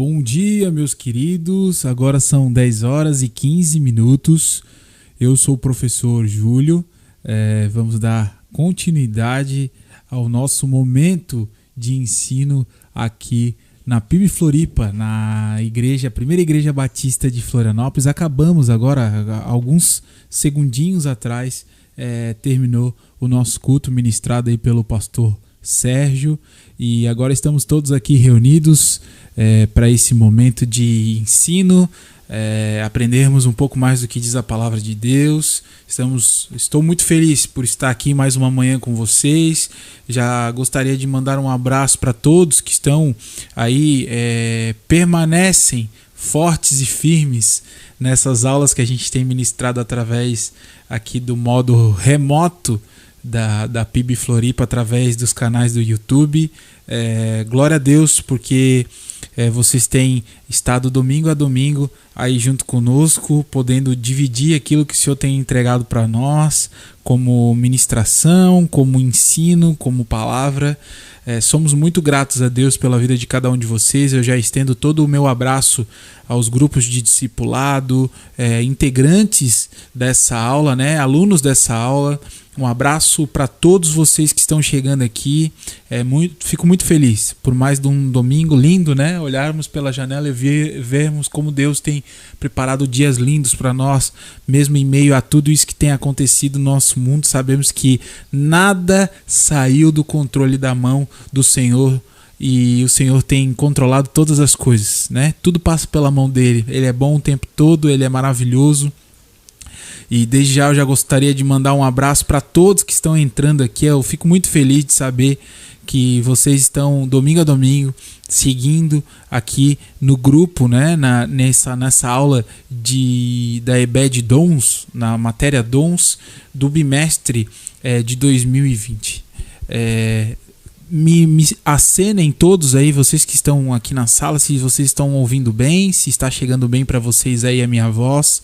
Bom dia, meus queridos. Agora são 10 horas e 15 minutos. Eu sou o professor Júlio. Vamos dar continuidade ao nosso momento de ensino aqui na PIB Floripa, na primeira igreja batista de Florianópolis. Acabamos agora, alguns segundinhos atrás, terminou o nosso culto ministrado aí pelo pastor Sérgio, e agora estamos todos aqui reunidos para esse momento de ensino, aprendermos um pouco mais do que diz a palavra de Deus. Estou muito feliz por estar aqui mais uma manhã com vocês. Já gostaria de mandar um abraço para todos que estão aí, permanecem fortes e firmes nessas aulas que a gente tem ministrado através aqui do modo remoto da PIB Floripa, através dos canais do YouTube. Glória a Deus, porque vocês têm estado domingo a domingo aí junto conosco, podendo dividir aquilo que o Senhor tem entregado para nós, como ministração, como ensino, como palavra. Somos muito gratos a Deus pela vida de cada um de vocês. Eu já estendo todo o meu abraço aos grupos de discipulado, integrantes dessa aula, alunos dessa aula. Um abraço para todos vocês que estão chegando aqui. Fico muito feliz por mais de um domingo lindo, olharmos pela janela e vermos como Deus tem preparado dias lindos para nós, mesmo em meio a tudo isso que tem acontecido no nosso mundo. Sabemos que nada saiu do controle da mão do Senhor, e o Senhor tem controlado todas as coisas, Tudo passa pela mão dele. Ele é bom o tempo todo, ele é maravilhoso. E desde já eu já gostaria de mandar um abraço para todos que estão entrando aqui. Eu fico muito feliz de saber que vocês estão domingo a domingo seguindo aqui no grupo, nessa aula da EBED Dons, na matéria Dons do bimestre de 2020. Me acenem todos aí, vocês que estão aqui na sala, se vocês estão ouvindo bem, se está chegando bem para vocês aí a minha voz,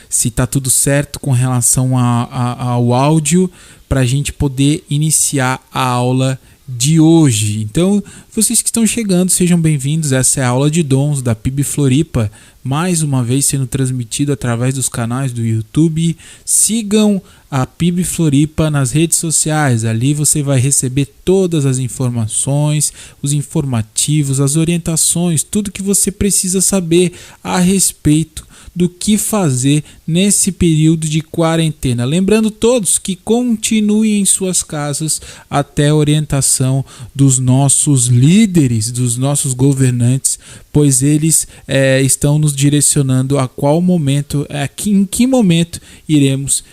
se está tudo certo com relação ao áudio, para a gente poder iniciar a aula de hoje. Então, vocês que estão chegando, sejam bem-vindos. Essa é a aula de dons da PIB Floripa, mais uma vez sendo transmitido através dos canais do YouTube. Sigam a PIB Floripa nas redes sociais. Ali você vai receber todas as informações, os informativos, as orientações, tudo que você precisa saber a respeito do que fazer nesse período de quarentena. Lembrando todos que continuem em suas casas até a orientação dos nossos líderes, dos nossos governantes, pois eles estão nos direcionando a qual momento, em que momento iremos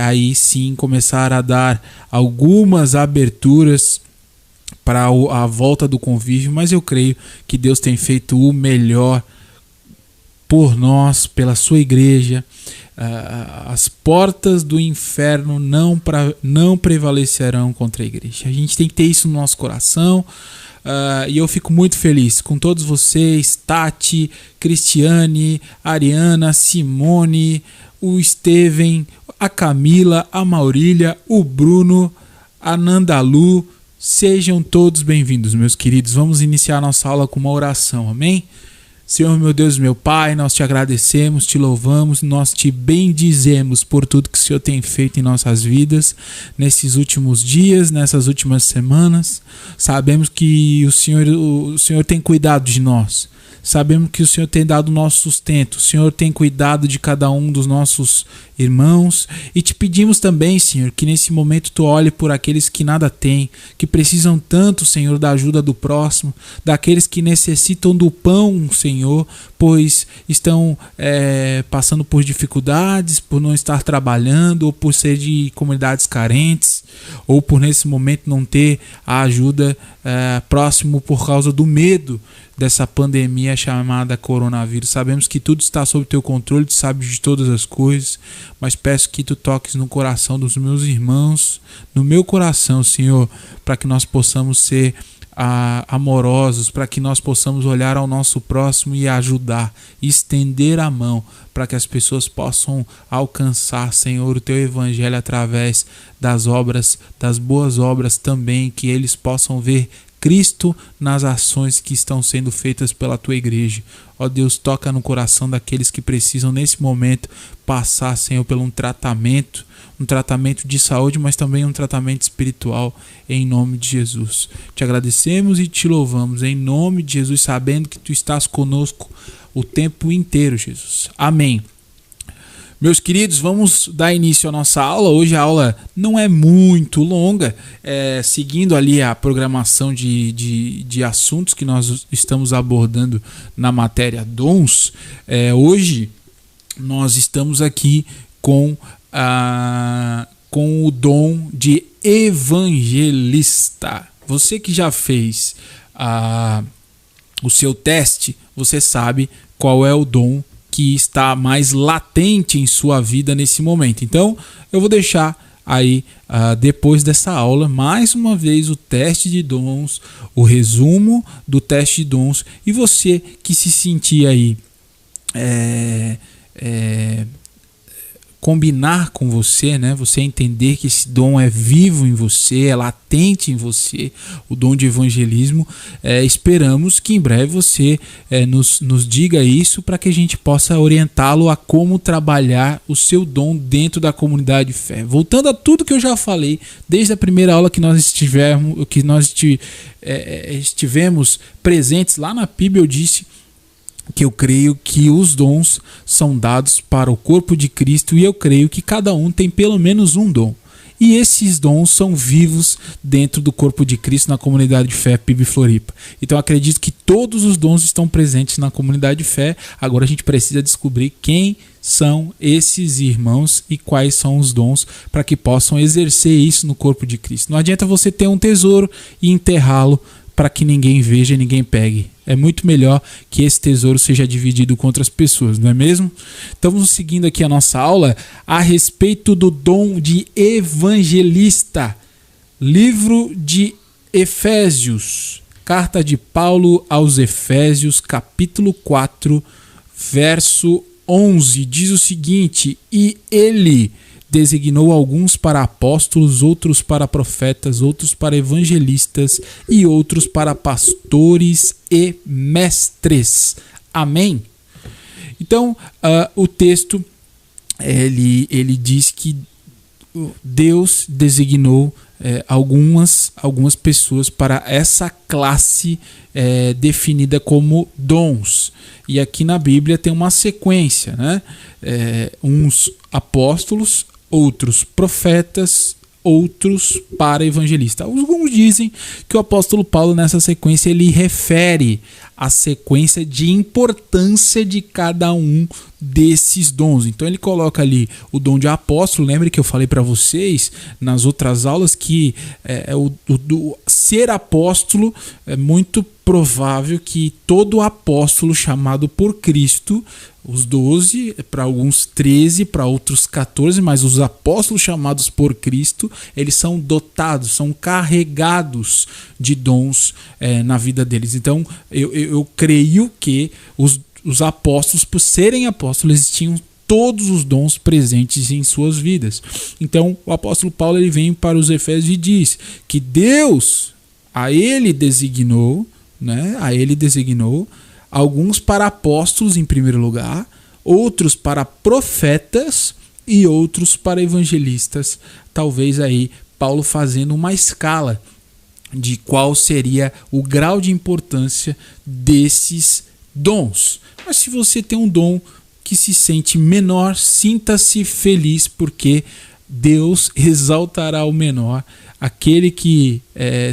aí sim começar a dar algumas aberturas para a volta do convívio, mas eu creio que Deus tem feito o melhor por nós, pela sua igreja. As portas do inferno não prevalecerão contra a igreja. A gente tem que ter isso no nosso coração. E eu fico muito feliz com todos vocês, Tati, Cristiane, Ariana, Simone, o Steven, a Camila, a Maurília, o Bruno, a Nandalu. Sejam todos bem-vindos, meus queridos. Vamos iniciar nossa aula com uma oração, amém? Senhor, meu Deus, meu Pai, nós te agradecemos, te louvamos, nós te bendizemos por tudo que o Senhor tem feito em nossas vidas nesses últimos dias, nessas últimas semanas. Sabemos que o Senhor tem cuidado de nós. Sabemos que o Senhor tem dado o nosso sustento, o Senhor tem cuidado de cada um dos nossos irmãos, e te pedimos também, Senhor, que nesse momento tu olhe por aqueles que nada têm, que precisam tanto, Senhor, da ajuda do próximo, daqueles que necessitam do pão, Senhor, pois estão passando por dificuldades, por não estar trabalhando, ou por ser de comunidades carentes, ou por nesse momento não ter a ajuda próximo por causa do medo dessa pandemia chamada coronavírus. Sabemos que tudo está sob teu controle, tu sabes de todas as coisas, mas peço que tu toques no coração dos meus irmãos, no meu coração, Senhor, para que nós possamos ser amorosos, para que nós possamos olhar ao nosso próximo e ajudar, estender a mão para que as pessoas possam alcançar, Senhor, o teu evangelho através das obras, das boas obras também, que eles possam ver Cristo nas ações que estão sendo feitas pela tua igreja. Ó Deus, toca no coração daqueles que precisam nesse momento passar, Senhor, por um tratamento de saúde, mas também um tratamento espiritual, em nome de Jesus. Te agradecemos e te louvamos em nome de Jesus, sabendo que tu estás conosco o tempo inteiro, Jesus. Amém. Meus queridos, vamos dar início à nossa aula. Hoje a aula não é muito longa, seguindo ali a programação de assuntos que nós estamos abordando na matéria dons. Hoje nós estamos aqui com o dom de evangelista. Você que já fez o seu teste, você sabe qual é o dom que está mais latente em sua vida nesse momento. Então, eu vou deixar aí, depois dessa aula, mais uma vez o teste de dons, o resumo do teste de dons, e você que se sentir aí combinar com você, né? Você entender que esse dom é vivo em você, é latente em você, o dom de evangelismo. Esperamos que em breve você nos diga isso, para que a gente possa orientá-lo a como trabalhar o seu dom dentro da comunidade de fé. Voltando a tudo que eu já falei desde a primeira aula que nós estivemos presentes lá na Bíblia, eu disse que eu creio que os dons são dados para o corpo de Cristo, e eu creio que cada um tem pelo menos um dom. E esses dons são vivos dentro do corpo de Cristo na comunidade de fé PIB Floripa. Então eu acredito que todos os dons estão presentes na comunidade de fé. Agora a gente precisa descobrir quem são esses irmãos e quais são os dons, para que possam exercer isso no corpo de Cristo. Não adianta você ter um tesouro e enterrá-lo para que ninguém veja e ninguém pegue. É muito melhor que esse tesouro seja dividido com outras pessoas, não é mesmo? Então vamos seguindo aqui a nossa aula a respeito do dom de evangelista. Livro de Efésios, carta de Paulo aos Efésios, capítulo 4, verso 11, diz o seguinte: e ele designou alguns para apóstolos, outros para profetas, outros para evangelistas e outros para pastores e mestres. Amém? Então, o texto ele diz que Deus designou algumas pessoas para essa classe definida como dons. E aqui na Bíblia tem uma sequência, né? Uns apóstolos, outros profetas, outros para evangelistas. Alguns dizem que o apóstolo Paulo, nessa sequência, ele refere a sequência de importância de cada um desses dons. Então ele coloca ali o dom de apóstolo. Lembre que eu falei para vocês nas outras aulas que ser apóstolo é muito provável que todo apóstolo chamado por Cristo, os 12, para alguns 13, para outros 14, mas os apóstolos chamados por Cristo, eles são dotados, são carregados de dons na vida deles. Então eu creio que os apóstolos, por serem apóstolos, eles tinham todos os dons presentes em suas vidas. Então o apóstolo Paulo ele vem para os Efésios e diz que Deus a ele designou alguns para apóstolos em primeiro lugar, outros para profetas e outros para evangelistas. Talvez aí Paulo fazendo uma escala de qual seria o grau de importância desses dons. Mas se você tem um dom que se sente menor, sinta-se feliz, porque Deus exaltará o menor. Aquele que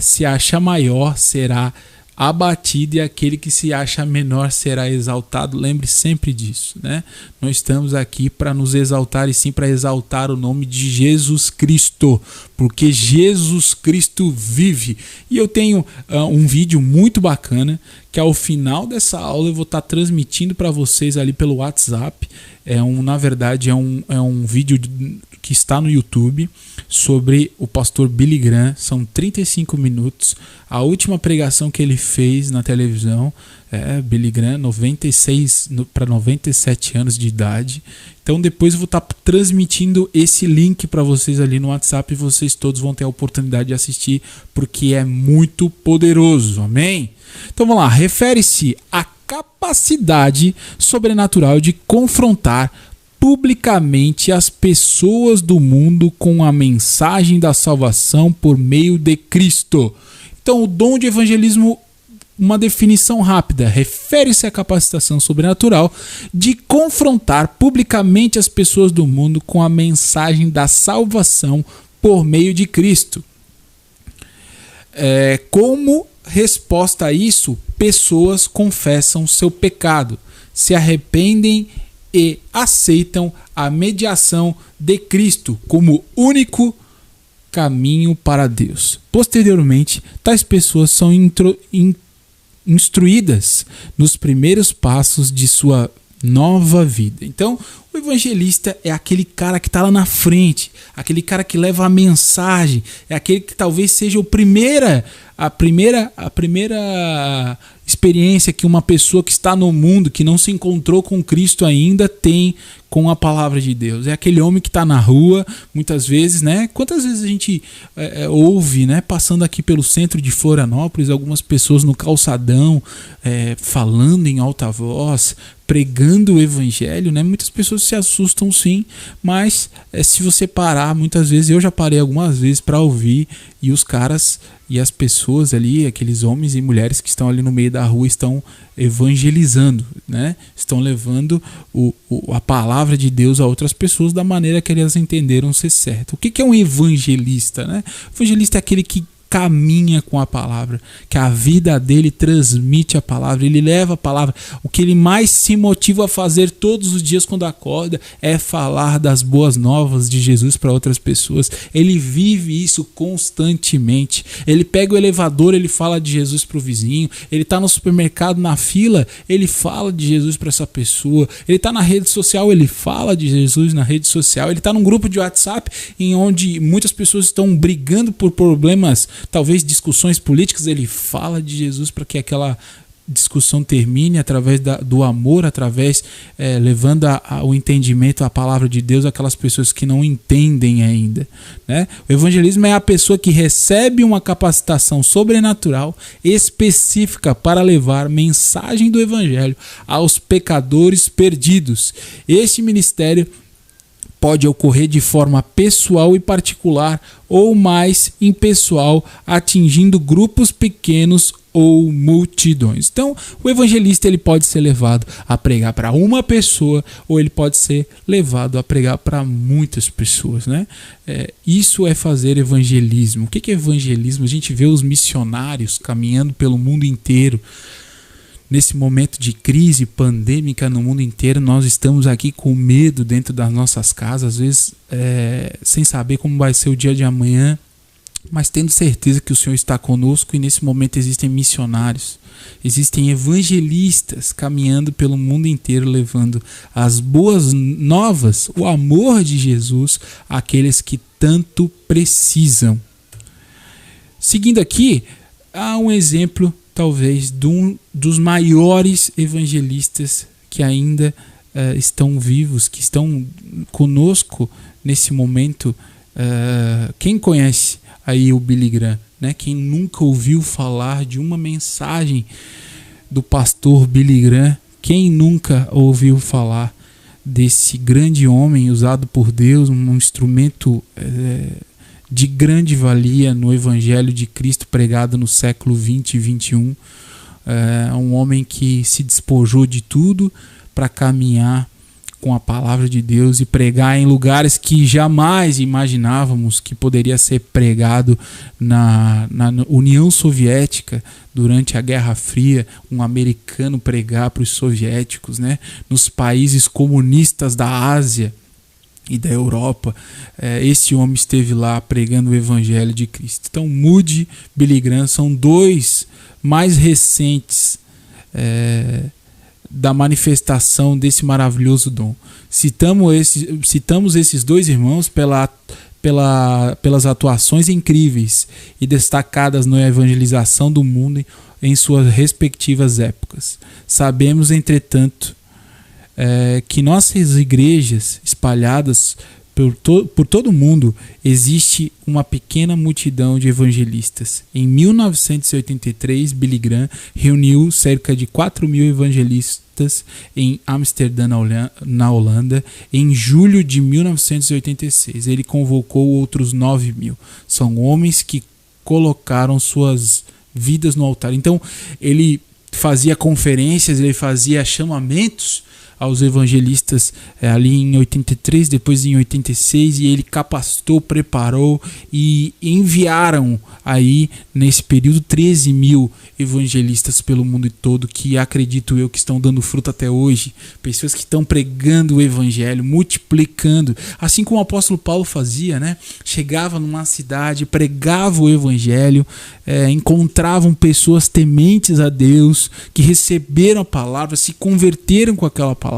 se acha maior será abatido, e aquele que se acha menor será exaltado. Lembre sempre disso, né? Nós estamos aqui para nos exaltar, e sim para exaltar o nome de Jesus Cristo, porque Jesus Cristo vive. E eu tenho um vídeo muito bacana que ao final dessa aula eu vou estar transmitindo para vocês ali pelo WhatsApp. Na verdade é um vídeo que está no YouTube sobre o pastor Billy Graham. São 35 minutos. A última pregação que ele fez na televisão, Billy Graham, 96 para 97 anos de idade. Então depois eu vou estar transmitindo esse link para vocês ali no WhatsApp e vocês todos vão ter a oportunidade de assistir, porque é muito poderoso, amém? Então vamos lá, refere-se à capacidade sobrenatural de confrontar publicamente as pessoas do mundo com a mensagem da salvação por meio de Cristo. Então o dom de evangelismo, uma definição rápida, refere-se à capacitação sobrenatural de confrontar publicamente as pessoas do mundo com a mensagem da salvação por meio de Cristo. Como resposta a isso, pessoas confessam seu pecado, se arrependem e aceitam a mediação de Cristo como único caminho para Deus. Posteriormente, tais pessoas são instruídas nos primeiros passos de sua nova vida. Então, o evangelista é aquele cara que está lá na frente, aquele cara que leva a mensagem, é aquele que talvez seja a primeira experiência que uma pessoa que está no mundo, que não se encontrou com Cristo ainda, tem com a palavra de Deus. É aquele homem que está na rua, muitas vezes, né? Quantas vezes a gente ouve, né? Passando aqui pelo centro de Florianópolis, algumas pessoas no calçadão, falando em alta voz, pregando o evangelho, né? Muitas pessoas se assustam sim, mas se você parar, muitas vezes, eu já parei algumas vezes para ouvir, e os caras e as pessoas ali, aqueles homens e mulheres que estão ali no meio da rua, estão evangelizando, né? Estão levando a palavra de Deus a outras pessoas da maneira que elas entenderam ser certo. O que é um evangelista, né? O evangelista é aquele que caminha com a palavra, que a vida dele transmite a palavra, ele leva a palavra. O que ele mais se motiva a fazer todos os dias quando acorda é falar das boas novas de Jesus para outras pessoas. Ele vive isso constantemente. Ele pega o elevador, ele fala de Jesus para o vizinho. Ele está no supermercado, na fila, ele fala de Jesus para essa pessoa. Ele está na rede social, ele fala de Jesus na rede social. Ele está num grupo de WhatsApp em onde muitas pessoas estão brigando por problemas, talvez discussões políticas, ele fala de Jesus para que aquela discussão termine através do amor, através levando o entendimento, a palavra de Deus àquelas pessoas que não entendem ainda, né? O evangelismo é a pessoa que recebe uma capacitação sobrenatural específica para levar mensagem do evangelho aos pecadores perdidos. Este ministério pode ocorrer de forma pessoal e particular ou mais impessoal, atingindo grupos pequenos ou multidões. Então, o evangelista ele pode ser levado a pregar para uma pessoa ou ele pode ser levado a pregar para muitas pessoas, né? Isso é fazer evangelismo. O que é evangelismo? A gente vê os missionários caminhando pelo mundo inteiro. Nesse momento de crise pandêmica no mundo inteiro, nós estamos aqui com medo dentro das nossas casas, às vezes sem saber como vai ser o dia de amanhã, mas tendo certeza que o Senhor está conosco, e nesse momento existem missionários, existem evangelistas caminhando pelo mundo inteiro, levando as boas novas, o amor de Jesus àqueles que tanto precisam. Seguindo aqui, há um exemplo talvez dos maiores evangelistas que ainda estão vivos, que estão conosco nesse momento. Quem conhece aí o Billy Graham, né? Quem nunca ouviu falar de uma mensagem do pastor Billy Graham? Quem nunca ouviu falar desse grande homem usado por Deus, um instrumento de grande valia no Evangelho de Cristo pregado no século 20 e 21. Um homem que se despojou de tudo para caminhar com a palavra de Deus e pregar em lugares que jamais imaginávamos que poderia ser pregado na União Soviética durante a Guerra Fria, um americano pregar para os soviéticos, né? Nos países comunistas da Ásia e da Europa, esse homem esteve lá pregando o Evangelho de Cristo. Então, Moody, Billy Graham são dois mais recentes da manifestação desse maravilhoso dom. Citamos esses dois irmãos pela pelas atuações incríveis e destacadas na evangelização do mundo em suas respectivas épocas. Sabemos, entretanto, que nossas igrejas espalhadas por todo o mundo existe uma pequena multidão de evangelistas. Em 1983, Billy Graham reuniu cerca de 4.000 evangelistas em Amsterdã, na Holanda. Em julho de 1986, ele convocou outros 9.000. São homens que colocaram suas vidas no altar. Então, ele fazia conferências, ele fazia chamamentos aos evangelistas ali em 83, depois em 86, e ele capacitou, preparou e enviaram aí nesse período 13.000 evangelistas pelo mundo todo, que acredito eu que estão dando fruto até hoje, pessoas que estão pregando o evangelho, multiplicando, assim como o apóstolo Paulo fazia, né? Chegava numa cidade, pregava o evangelho, encontravam pessoas tementes a Deus, que receberam a palavra, se converteram com aquela palavra,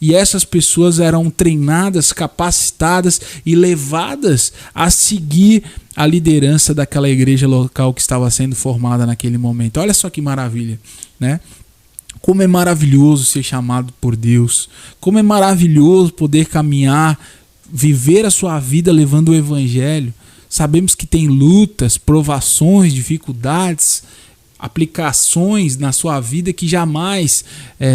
e essas pessoas eram treinadas, capacitadas e levadas a seguir a liderança daquela igreja local que estava sendo formada naquele momento. Olha só que maravilha, né? Como é maravilhoso ser chamado por Deus, como é maravilhoso poder caminhar, viver a sua vida levando o evangelho. Sabemos que tem lutas, provações, dificuldades, aplicações na sua vida que jamais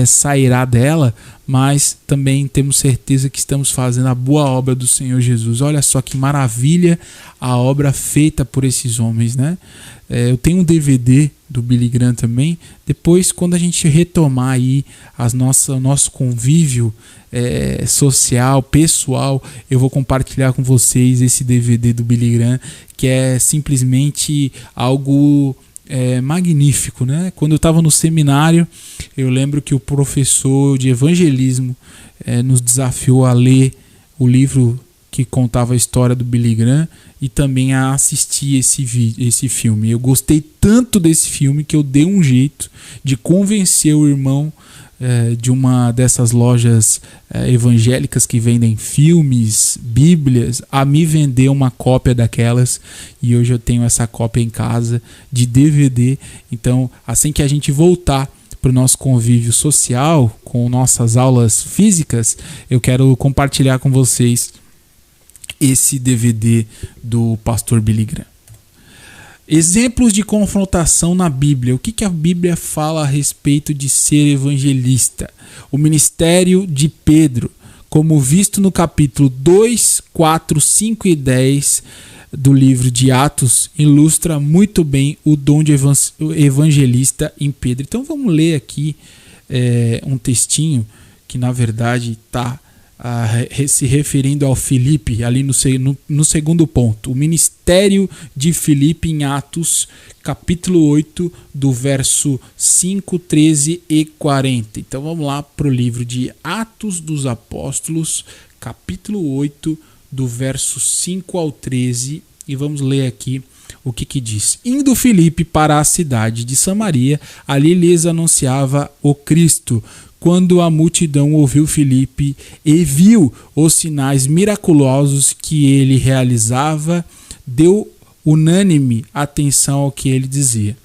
sairá dela, mas também temos certeza que estamos fazendo a boa obra do Senhor Jesus. Olha só que maravilha a obra feita por esses homens, né? Eu tenho um DVD do Billy Graham também. Depois, quando a gente retomar aí o nosso convívio social, pessoal, eu vou compartilhar com vocês esse DVD do Billy Graham, que é simplesmente algo magnífico, né? Quando eu estava no seminário, eu lembro que o professor de evangelismo nos desafiou a ler o livro que contava a história do Billy Graham e também a assistir esse filme. Eu gostei tanto desse filme que eu dei um jeito de convencer o irmão de uma dessas lojas evangélicas que vendem filmes, bíblias, a me vender uma cópia daquelas, e hoje eu tenho essa cópia em casa de DVD. Então, assim que a gente voltar para o nosso convívio social, com nossas aulas físicas, eu quero compartilhar com vocês esse DVD do pastor Billy Graham. Exemplos de confrontação na Bíblia. O que a Bíblia fala a respeito de ser evangelista? O ministério de Pedro, como visto no capítulo 2, 4, 5 e 10 do livro de Atos, ilustra muito bem o dom de evangelista em Pedro. Então vamos ler aqui um textinho que na verdade está se referindo ao Filipe, ali no segundo ponto, o ministério de Filipe em Atos, capítulo 8, do verso 5, 13 e 40. Então vamos lá para o livro de Atos dos Apóstolos, capítulo 8, do verso 5 ao 13, e vamos ler aqui o que diz. Indo Filipe para a cidade de Samaria, ali lhes anunciava o Cristo. Quando a multidão ouviu Filipe e viu os sinais miraculosos que ele realizava, deu unânime atenção ao que ele dizia.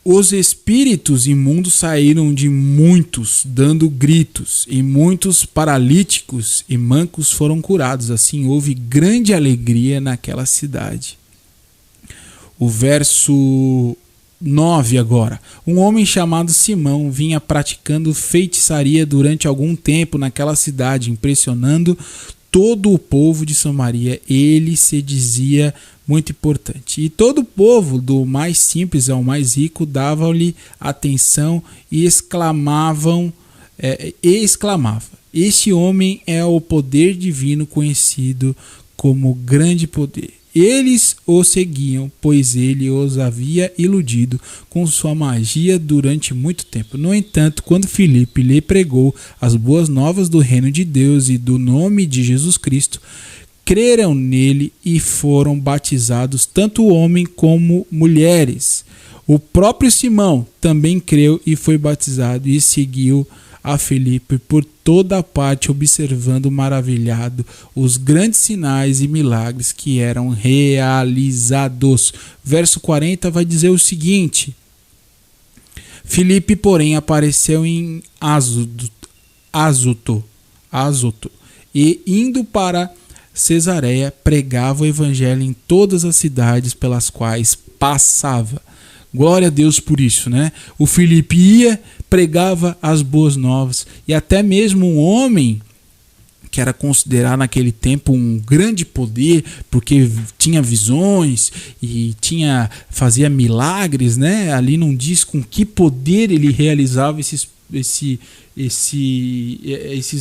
Os espíritos imundos saíram de muitos, dando gritos, e muitos paralíticos e mancos foram curados. Assim houve grande alegria naquela cidade. O verso 9 agora. Um homem chamado Simão vinha praticando feitiçaria durante algum tempo naquela cidade, impressionando todo o povo de Samaria. Ele se dizia muito importante. E todo o povo, do mais simples ao mais rico, davam-lhe atenção e exclamava: este homem é o poder divino conhecido como grande poder. Eles o seguiam, pois ele os havia iludido com sua magia durante muito tempo. No entanto, quando Filipe lhe pregou as boas novas do reino de Deus e do nome de Jesus Cristo, creram nele e foram batizados tanto homem como mulheres. O próprio Simão também creu e foi batizado e seguiu a Filipe por toda parte, observando maravilhado os grandes sinais e milagres que eram realizados. Verso 40 vai dizer o seguinte: Filipe, porém, apareceu em Azoto, e indo para Cesareia, pregava o evangelho em todas as cidades pelas quais passava. Glória a Deus por isso, né? O Filipe ia, pregava as boas novas, e até mesmo um homem que era considerado naquele tempo um grande poder, porque tinha visões e fazia milagres, né? Ali não diz com que poder ele realizava esses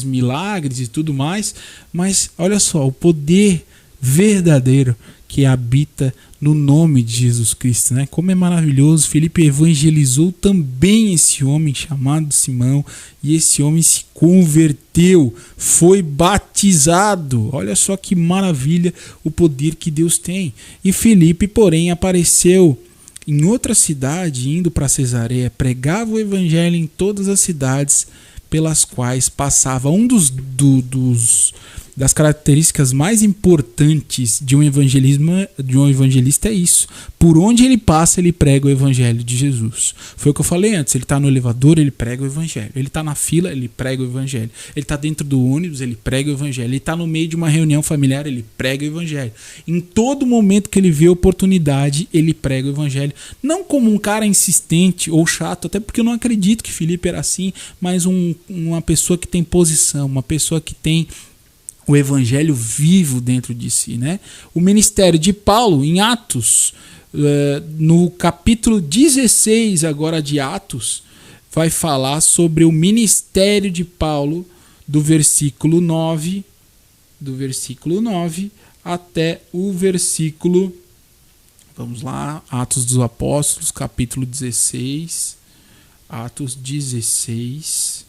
milagres e tudo mais, mas olha só, o poder verdadeiro que habita no nome de Jesus Cristo, né? Como é maravilhoso. Filipe evangelizou também esse homem chamado Simão, e esse homem se converteu, foi batizado. Olha só que maravilha o poder que Deus tem. E Filipe, porém, apareceu em outra cidade, indo para Cesareia, pregava o evangelho em todas as cidades pelas quais passava. Das características mais importantes de um evangelista é isso. Por onde ele passa, ele prega o evangelho de Jesus. Foi o que eu falei antes. Ele está no elevador, ele prega o evangelho. Ele está na fila, ele prega o evangelho. Ele está dentro do ônibus, ele prega o evangelho. Ele está no meio de uma reunião familiar, ele prega o evangelho. Em todo momento que ele vê oportunidade, ele prega o evangelho. Não como um cara insistente ou chato, até porque eu não acredito que Filipe era assim, mas uma pessoa que tem posição, uma pessoa que tem o evangelho vivo dentro de si, né? O ministério de Paulo em Atos, no capítulo 16 agora de Atos, vai falar sobre o ministério de Paulo do versículo 9 até o versículo, vamos lá, Atos dos Apóstolos, capítulo 16, Atos 16,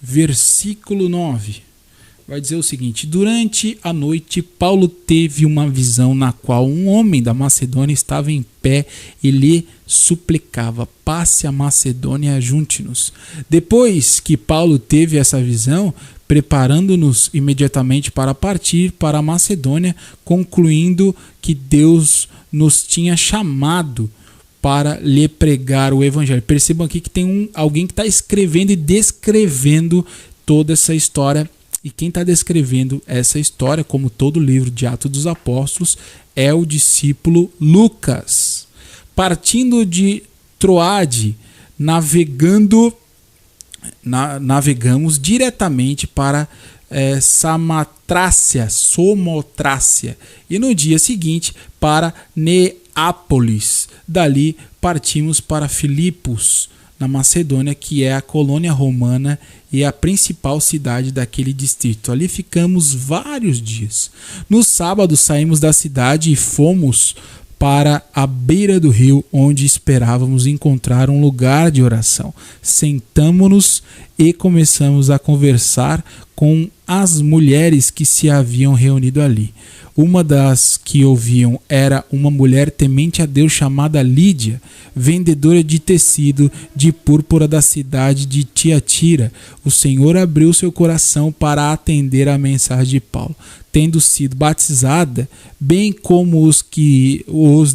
versículo 9. Vai dizer o seguinte: durante a noite, Paulo teve uma visão na qual um homem da Macedônia estava em pé e lhe suplicava: passe a Macedônia, ajunte-nos. Depois que Paulo teve essa visão, preparando-nos imediatamente para partir para a Macedônia, concluindo que Deus nos tinha chamado para lhe pregar o evangelho. Percebam aqui que tem alguém que está escrevendo e descrevendo toda essa história. E quem está descrevendo essa história, como todo o livro de Atos dos Apóstolos, é o discípulo Lucas. Partindo de Troade, navegamos diretamente para Samotrácia, e no dia seguinte para Neápolis. Dali partimos para Filipos, na Macedônia, que é a colônia romana e a principal cidade daquele distrito. Ali ficamos vários dias. No sábado saímos da cidade e fomos para a beira do rio, onde esperávamos encontrar um lugar de oração. Sentamo-nos e começamos a conversar com as mulheres que se haviam reunido ali. Uma das que ouviam era uma mulher temente a Deus chamada Lídia, vendedora de tecido de púrpura da cidade de Tiatira. O Senhor abriu seu coração para atender a mensagem de Paulo. Tendo sido batizada, bem como os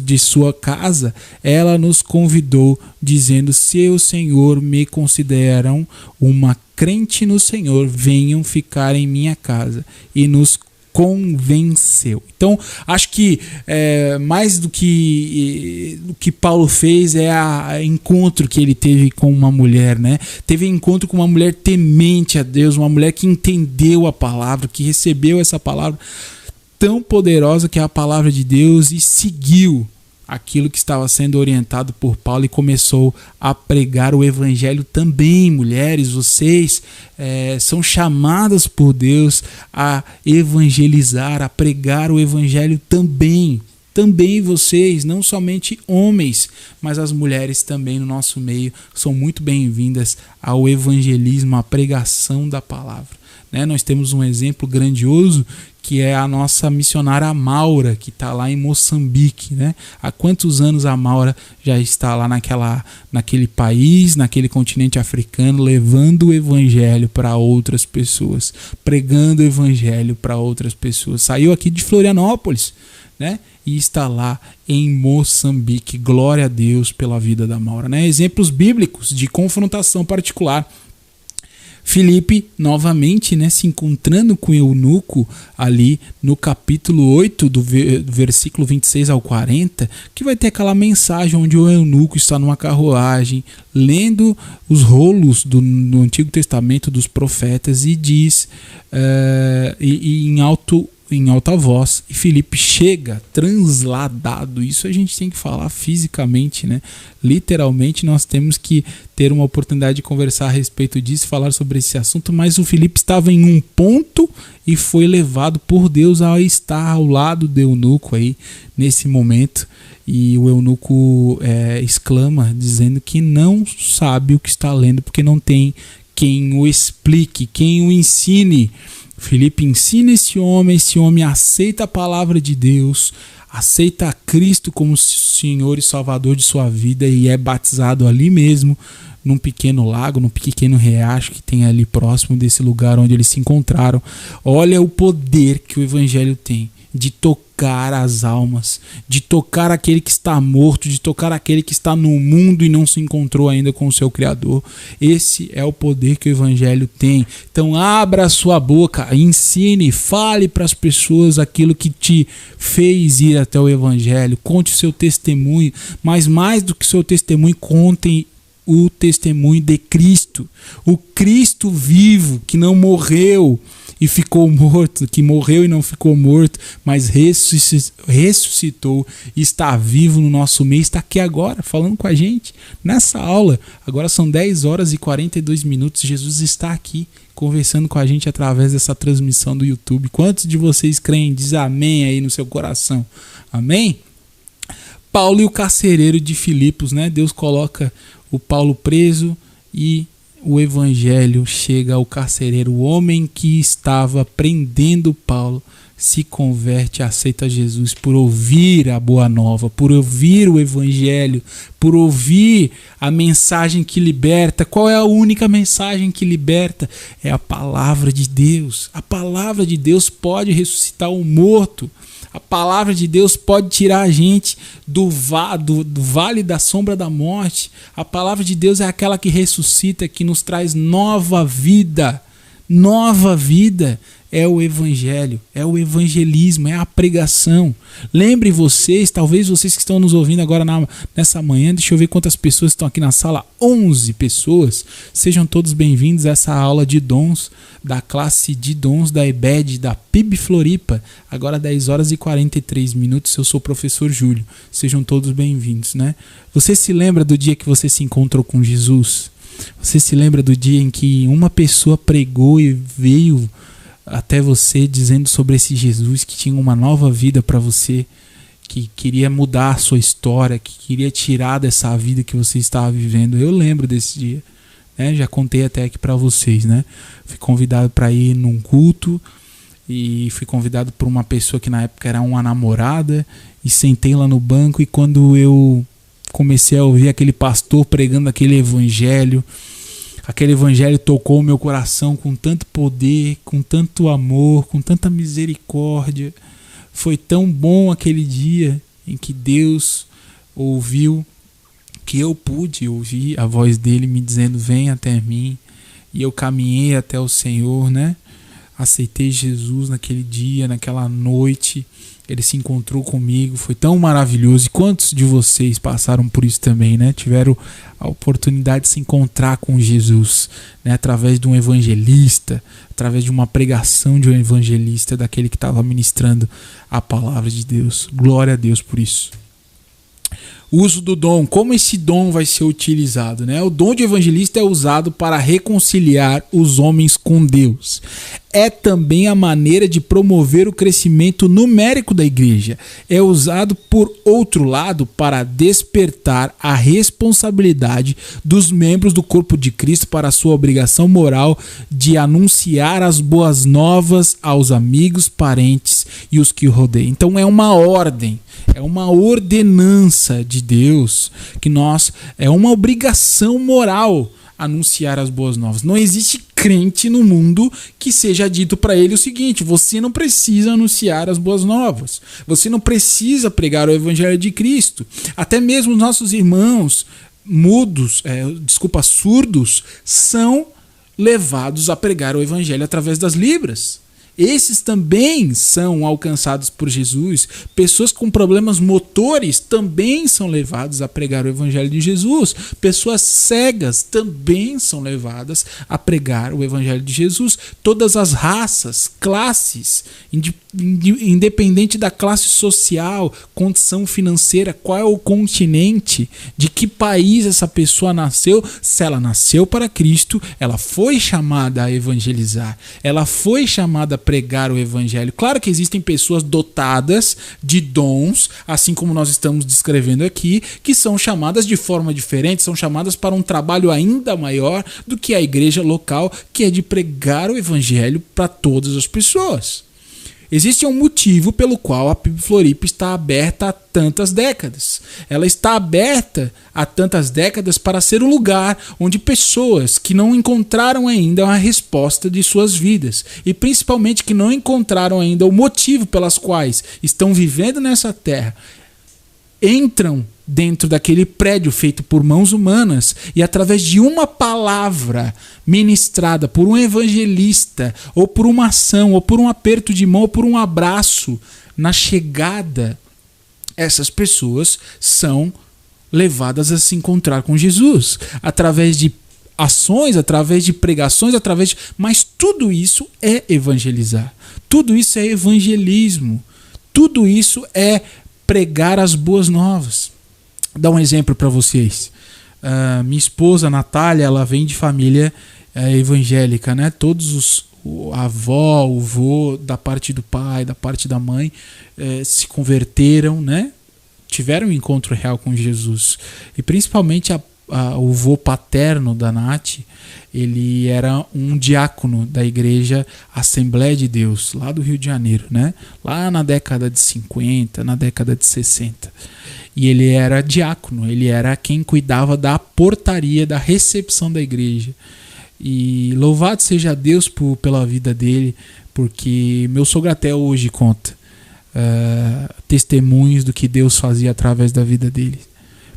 de sua casa, ela nos convidou, dizendo: se o Senhor me consideram uma crente no Senhor, venham ficar em minha casa. E nos convenceu. Então, acho que mais do que Paulo fez é o encontro que ele teve com uma mulher, né? Teve encontro com uma mulher temente a Deus, uma mulher que entendeu a palavra, que recebeu essa palavra tão poderosa que é a palavra de Deus e seguiu aquilo que estava sendo orientado por Paulo e começou a pregar o evangelho também. Mulheres, vocês são chamadas por Deus a evangelizar, a pregar o evangelho também. também vocês, não somente homens, mas as mulheres também no nosso meio são muito bem-vindas ao evangelismo, à pregação da palavra. Né? Nós temos um exemplo grandioso que é a nossa missionária Maura, que está lá em Moçambique. Né? Há quantos anos a Maura já está lá naquele país, naquele continente africano, levando o evangelho para outras pessoas, pregando o evangelho para outras pessoas. Saiu aqui de Florianópolis, né? E está lá em Moçambique. Glória a Deus pela vida da Maura. Né? Exemplos bíblicos de confrontação particular. Filipe, novamente, né, se encontrando com o eunuco ali no capítulo 8, do versículo 26 ao 40, que vai ter aquela mensagem onde o eunuco está numa carruagem, lendo os rolos do Antigo Testamento dos profetas e diz, em alta voz, e Filipe chega transladado. Isso a gente tem que falar fisicamente, né? Literalmente nós temos que ter uma oportunidade de conversar a respeito disso, falar sobre esse assunto, mas o Filipe estava em um ponto e foi levado por Deus a estar ao lado do eunuco aí nesse momento, e o eunuco exclama dizendo que não sabe o que está lendo porque não tem quem o explique, quem o ensine. Filipe ensina esse homem aceita a palavra de Deus, aceita a Cristo como Senhor e Salvador de sua vida e é batizado ali mesmo, num pequeno lago, num pequeno riacho que tem ali próximo desse lugar onde eles se encontraram. Olha o poder que o Evangelho tem de tocar as almas, de tocar aquele que está morto, de tocar aquele que está no mundo e não se encontrou ainda com o seu Criador. Esse é o poder que o Evangelho tem. Então abra a sua boca, ensine, fale para as pessoas aquilo que te fez ir até o Evangelho, conte o seu testemunho, mas mais do que o seu testemunho, contem o testemunho de Cristo, o Cristo vivo que não morreu e ficou morto, que morreu e não ficou morto, mas ressuscitou e está vivo no nosso meio, está aqui agora falando com a gente nessa aula. Agora são 10 horas e 42 minutos, Jesus está aqui conversando com a gente através dessa transmissão do YouTube. Quantos de vocês creem? Diz amém aí no seu coração. Amém? Paulo e o carcereiro de Filipos, né? Deus coloca o Paulo preso e o evangelho chega ao carcereiro. O homem que estava prendendo Paulo se converte e aceita Jesus por ouvir a boa nova, por ouvir o evangelho, por ouvir a mensagem que liberta. Qual é a única mensagem que liberta? É a palavra de Deus. A palavra de Deus pode ressuscitar o morto. A palavra de Deus pode tirar a gente do vale da sombra da morte. A palavra de Deus é aquela que ressuscita, que nos traz nova vida. Nova vida é o evangelho, é o evangelismo, é a pregação. Lembre vocês, talvez vocês que estão nos ouvindo agora nessa manhã, deixa eu ver quantas pessoas estão aqui na sala, 11 pessoas. Sejam todos bem-vindos a essa aula de dons, da classe de dons da EBED, da PIB Floripa. Agora 10 horas e 43 minutos, eu sou o professor Júlio. Sejam todos bem-vindos, né? Você se lembra do dia que você se encontrou com Jesus? Você se lembra do dia em que uma pessoa pregou e veio até você dizendo sobre esse Jesus que tinha uma nova vida para você, que queria mudar a sua história, que queria tirar dessa vida que você estava vivendo? Eu lembro desse dia, né? Já contei até aqui para vocês, né? Fui convidado para ir num culto e fui convidado por uma pessoa que na época era uma namorada, e sentei lá no banco, e quando eu comecei a ouvir aquele pastor pregando aquele evangelho tocou o meu coração com tanto poder, com tanto amor, com tanta misericórdia. Foi tão bom aquele dia em que Deus ouviu, que eu pude ouvir a voz dele me dizendo: vem até mim. E eu caminhei até o Senhor, né? Aceitei Jesus naquele dia, naquela noite. Ele se encontrou comigo, foi tão maravilhoso. E quantos de vocês passaram por isso também, né? Tiveram a oportunidade de se encontrar com Jesus, né? Através de um evangelista, através de uma pregação de um evangelista, daquele que estava ministrando a palavra de Deus. Glória a Deus por isso. O uso do dom, como esse dom vai ser utilizado, né? O dom de evangelista é usado para reconciliar os homens com Deus. é também a maneira de promover o crescimento numérico da igreja. É usado, por outro lado, para despertar a responsabilidade dos membros do corpo de Cristo para a sua obrigação moral de anunciar as boas novas aos amigos, parentes e os que o rodeiam. Então é uma ordem, é uma ordenança de Deus, que é uma obrigação moral anunciar as boas novas. Não existe crente no mundo que seja dito para ele o seguinte: você não precisa anunciar as boas novas, você não precisa pregar o evangelho de Cristo. Até mesmo os nossos irmãos surdos, são levados a pregar o evangelho através das libras. Esses também são alcançados por Jesus. Pessoas com problemas motores também são levadas a pregar o evangelho de Jesus. Pessoas cegas também são levadas a pregar o evangelho de Jesus. Todas as raças, classes, independente da classe social, condição financeira, qual é o continente, de que país essa pessoa nasceu, se ela nasceu para Cristo, ela foi chamada a evangelizar, ela foi chamada a pregar o evangelho. Claro que existem pessoas dotadas de dons, assim como nós estamos descrevendo aqui, que são chamadas de forma diferente, são chamadas para um trabalho ainda maior do que a igreja local, que é de pregar o evangelho para todas as pessoas. Existe um motivo pelo qual a PIB Floripa está aberta há tantas décadas. Ela está aberta há tantas décadas para ser um lugar onde pessoas que não encontraram ainda a resposta de suas vidas, e principalmente que não encontraram ainda o motivo pelas quais estão vivendo nessa terra, entram dentro daquele prédio feito por mãos humanas e, através de uma palavra ministrada por um evangelista, ou por uma ação, ou por um aperto de mão, ou por um abraço na chegada, essas pessoas são levadas a se encontrar com Jesus através de ações, através de pregações, mas tudo isso é evangelizar, tudo isso é evangelismo, tudo isso é pregar as boas novas. Vou dar um exemplo para vocês. Minha esposa, Natália, ela vem de família evangélica, né? Todos a avó, o vô, da parte do pai, da parte da mãe, se converteram, né? Tiveram um encontro real com Jesus. E principalmente o vô paterno da Nath, ele era um diácono da igreja Assembleia de Deus, lá do Rio de Janeiro, né? Lá na década de 50, na década de 60. E ele era diácono, ele era quem cuidava da portaria, da recepção da igreja. E louvado seja Deus pela vida dele, porque meu sogro até hoje conta testemunhos do que Deus fazia através da vida dele.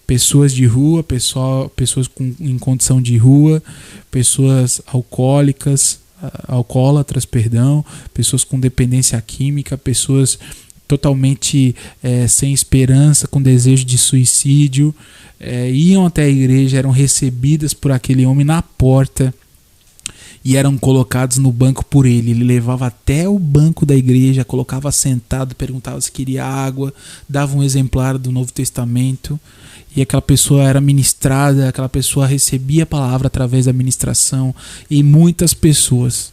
Pessoas de rua, pessoas em condição de rua, pessoas alcoólatras, pessoas com dependência química, pessoas totalmente sem esperança, com desejo de suicídio, iam até a igreja, eram recebidas por aquele homem na porta e eram colocados no banco por ele. Ele levava até o banco da igreja, colocava sentado, perguntava se queria água, dava um exemplar do Novo Testamento, e aquela pessoa era ministrada, aquela pessoa recebia a palavra através da ministração. E muitas pessoas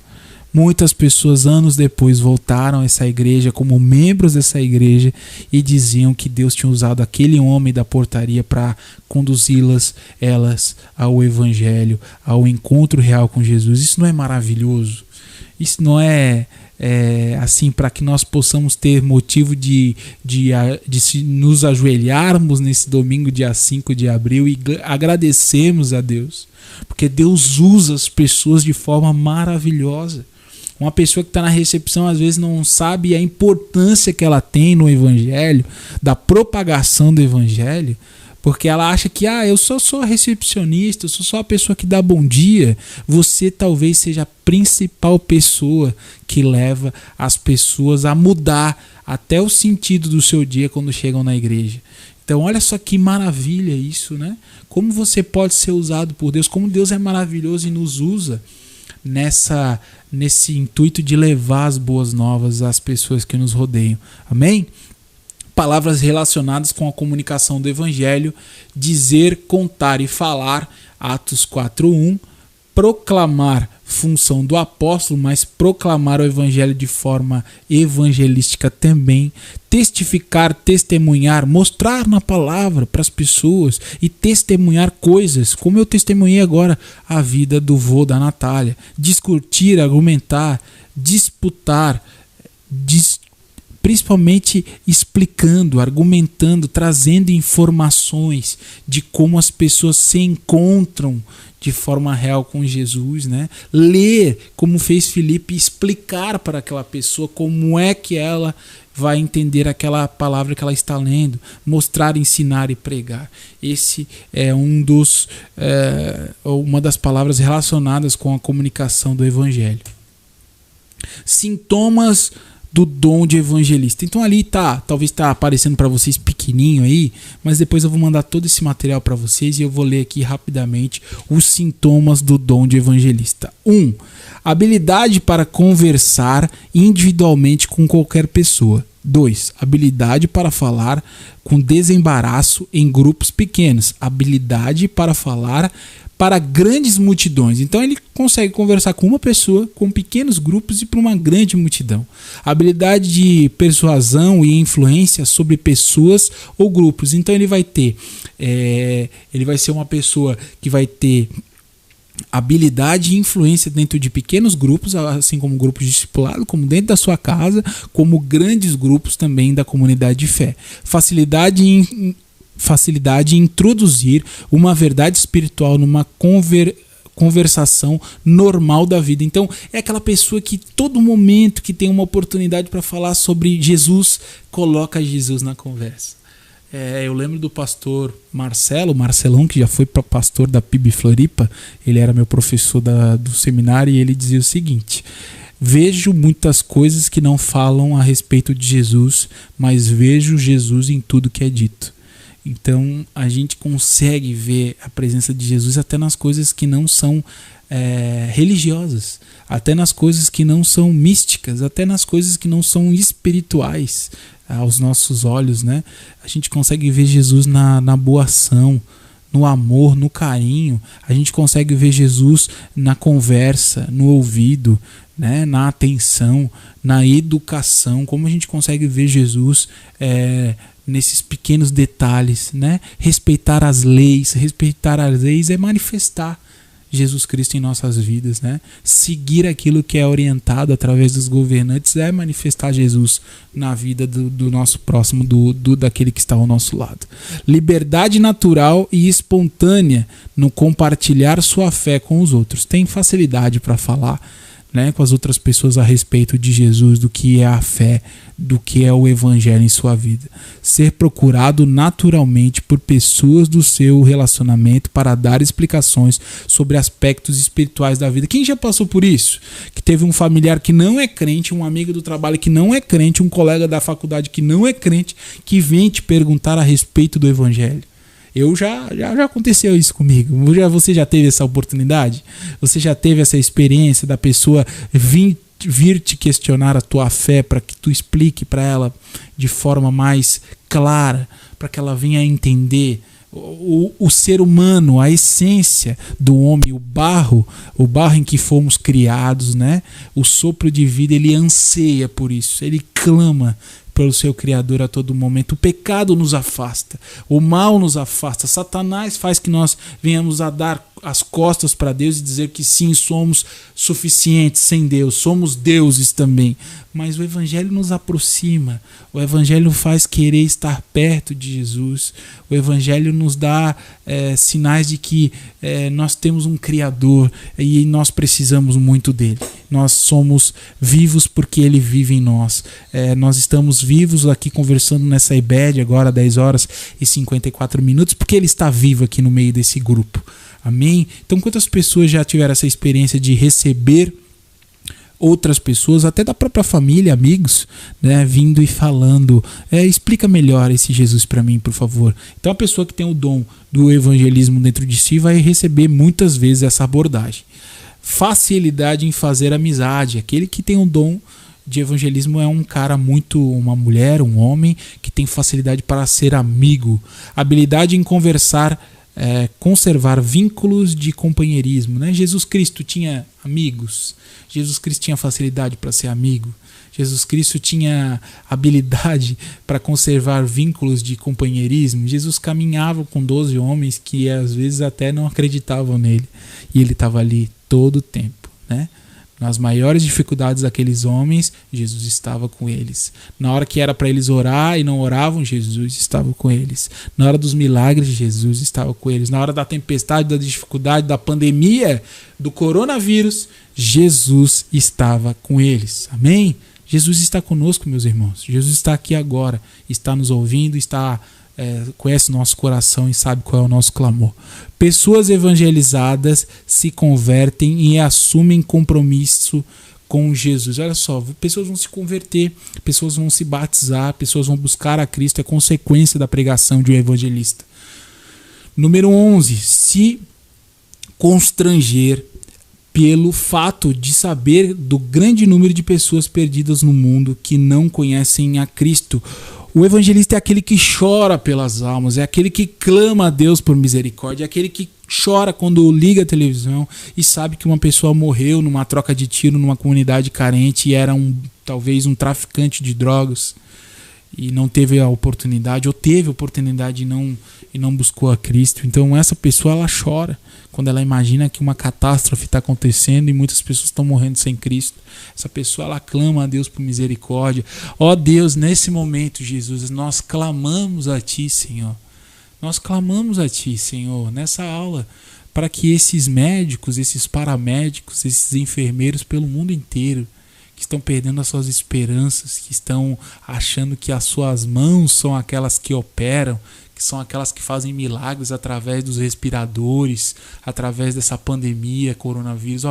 anos depois voltaram a essa igreja como membros dessa igreja e diziam que Deus tinha usado aquele homem da portaria para elas ao evangelho, ao encontro real com Jesus. Isso não é maravilhoso? Isso não é assim, para que nós possamos ter motivo de nos ajoelharmos nesse domingo, dia 5 de abril, e agradecermos a Deus, porque Deus usa as pessoas de forma maravilhosa. Uma pessoa que está na recepção às vezes não sabe a importância que ela tem no evangelho, da propagação do evangelho, porque ela acha que eu só sou recepcionista, eu sou só a pessoa que dá bom dia. Você talvez seja a principal pessoa que leva as pessoas a mudar até o sentido do seu dia quando chegam na igreja. Então olha só que maravilha isso, né? Como você pode ser usado por Deus, como Deus é maravilhoso e nos usa nesse intuito de levar as boas novas às pessoas que nos rodeiam. Amém? Palavras relacionadas com a comunicação do evangelho: dizer, contar e falar, Atos 4:1, proclamar, função do apóstolo, mas proclamar o evangelho de forma evangelística também, testificar, testemunhar, mostrar na palavra para as pessoas e testemunhar coisas, como eu testemunhei agora a vida do vô da Natália, discutir, argumentar, disputar, principalmente explicando, argumentando, trazendo informações de como as pessoas se encontram de forma real com Jesus, né? Ler, como fez Felipe, explicar para aquela pessoa como é que ela vai entender aquela palavra que ela está lendo, mostrar, ensinar e pregar. Esse é uma das palavras relacionadas com a comunicação do evangelho. Sintomas do dom de evangelista. Então ali talvez tá aparecendo para vocês pequenininho aí, mas depois eu vou mandar todo esse material para vocês e eu vou ler aqui rapidamente os sintomas do dom de evangelista. 1. Habilidade para conversar individualmente com qualquer pessoa. 2. Habilidade para falar com desembaraço em grupos pequenos. Habilidade para falar para grandes multidões. Então ele consegue conversar com uma pessoa, com pequenos grupos e para uma grande multidão. Habilidade de persuasão e influência sobre pessoas ou grupos. Então ele vai ser uma pessoa que vai ter habilidade e influência dentro de pequenos grupos, assim como grupos de discipulado, como dentro da sua casa, como grandes grupos também da comunidade de fé. Facilidade em introduzir uma verdade espiritual numa conversação normal da vida. Então é aquela pessoa que todo momento que tem uma oportunidade para falar sobre Jesus, coloca Jesus na conversa. Eu lembro do pastor Marcelão, que já foi pastor da PIB Floripa. Ele era meu professor do seminário e ele dizia o seguinte: vejo muitas coisas que não falam a respeito de Jesus, mas vejo Jesus em tudo que é dito. Então a gente consegue ver a presença de Jesus até nas coisas que não são religiosas, até nas coisas que não são místicas, até nas coisas que não são espirituais aos nossos olhos, né? A gente consegue ver Jesus na boa ação, no amor, no carinho. A gente consegue ver Jesus na conversa, no ouvido, né? Na atenção, na educação. Como a gente consegue ver Jesus nesses pequenos detalhes, né? Respeitar as leis é manifestar Jesus Cristo em nossas vidas, né? Seguir aquilo que é orientado através dos governantes é manifestar Jesus na vida do nosso próximo, daquele que está ao nosso lado. Liberdade natural e espontânea no compartilhar sua fé com os outros. Tem facilidade para falar, né, com as outras pessoas a respeito de Jesus, do que é a fé, do que é o evangelho em sua vida. Ser procurado naturalmente por pessoas do seu relacionamento para dar explicações sobre aspectos espirituais da vida. Quem já passou por isso? Que teve um familiar que não é crente, um amigo do trabalho que não é crente, um colega da faculdade que não é crente, que vem te perguntar a respeito do evangelho. Já aconteceu isso comigo. Você já teve essa oportunidade? Você já teve essa experiência da pessoa vir te questionar a tua fé para que tu explique para ela de forma mais clara, para que ela venha a entender o ser humano, a essência do homem, o barro em que fomos criados, né? O sopro de vida, ele anseia por isso, ele clama pelo seu Criador a todo momento. O pecado nos afasta, o mal nos afasta, Satanás faz que nós venhamos a dar as costas para Deus e dizer que sim, somos suficientes sem Deus, somos deuses também. Mas o Evangelho nos aproxima, o Evangelho faz querer estar perto de Jesus, o Evangelho nos dá sinais de que nós temos um Criador e nós precisamos muito dele. Nós somos vivos porque ele vive em nós. Nós estamos vivos aqui conversando nessa IBED agora 10h54 porque ele está vivo aqui no meio desse grupo. Amém? Então quantas pessoas já tiveram essa experiência de receber outras pessoas, até da própria família, amigos, né, vindo e falando, explica melhor esse Jesus para mim, por favor. Então a pessoa que tem o dom do evangelismo dentro de si vai receber muitas vezes essa abordagem. Facilidade em fazer amizade. Aquele que tem o dom de evangelismo é uma mulher, um homem que tem facilidade para ser amigo. Habilidade em conversar conservar vínculos de companheirismo, né? Jesus Cristo tinha amigos, Jesus Cristo tinha facilidade para ser amigo, Jesus Cristo tinha habilidade para conservar vínculos de companheirismo. Jesus caminhava com 12 homens que às vezes até não acreditavam nele, e ele estava ali todo o tempo, né? Nas maiores dificuldades daqueles homens, Jesus estava com eles. Na hora que era para eles orar e não oravam, Jesus estava com eles. Na hora dos milagres, Jesus estava com eles. Na hora da tempestade, da dificuldade, da pandemia, do coronavírus, Jesus estava com eles. Amém? Jesus está conosco, meus irmãos. Jesus está aqui agora, está nos ouvindo, conhece o nosso coração e sabe qual é o nosso clamor. Pessoas evangelizadas se convertem e assumem compromisso com Jesus. Olha só, pessoas vão se converter, pessoas vão se batizar, pessoas vão buscar a Cristo. É consequência da pregação de um evangelista. Número 11. Se constranger pelo fato de saber do grande número de pessoas perdidas no mundo que não conhecem a Cristo. O evangelista é aquele que chora pelas almas, é aquele que clama a Deus por misericórdia, é aquele que chora quando liga a televisão e sabe que uma pessoa morreu numa troca de tiro numa comunidade carente e era talvez um traficante de drogas e não teve a oportunidade, ou teve a oportunidade e não buscou a Cristo. Então essa pessoa, ela chora quando ela imagina que uma catástrofe está acontecendo e muitas pessoas estão morrendo sem Cristo. Essa pessoa, ela clama a Deus por misericórdia. Ó Deus, nesse momento, Jesus, nós clamamos a Ti, Senhor. Nós clamamos a Ti, Senhor, nessa aula, para que esses médicos, esses paramédicos, esses enfermeiros pelo mundo inteiro, que estão perdendo as suas esperanças, que estão achando que as suas mãos são aquelas que operam, que são aquelas que fazem milagres através dos respiradores, através dessa pandemia, coronavírus.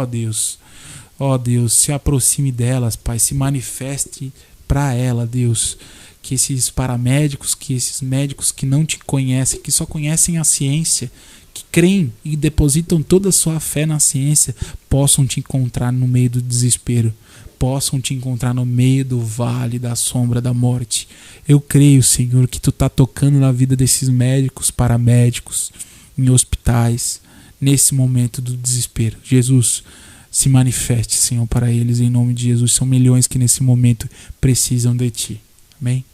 Ó Deus, se aproxime delas, Pai, se manifeste para ela, Deus, que esses paramédicos, que esses médicos que não te conhecem, que só conhecem a ciência, que creem e depositam toda a sua fé na ciência, possam te encontrar no meio do desespero, possam te encontrar no meio do vale da sombra da morte. Eu creio, Senhor, que Tu está tocando na vida desses médicos, paramédicos, em hospitais, nesse momento do desespero. Jesus, se manifeste, Senhor, para eles, em nome de Jesus. São milhões que nesse momento precisam de Ti. Amém?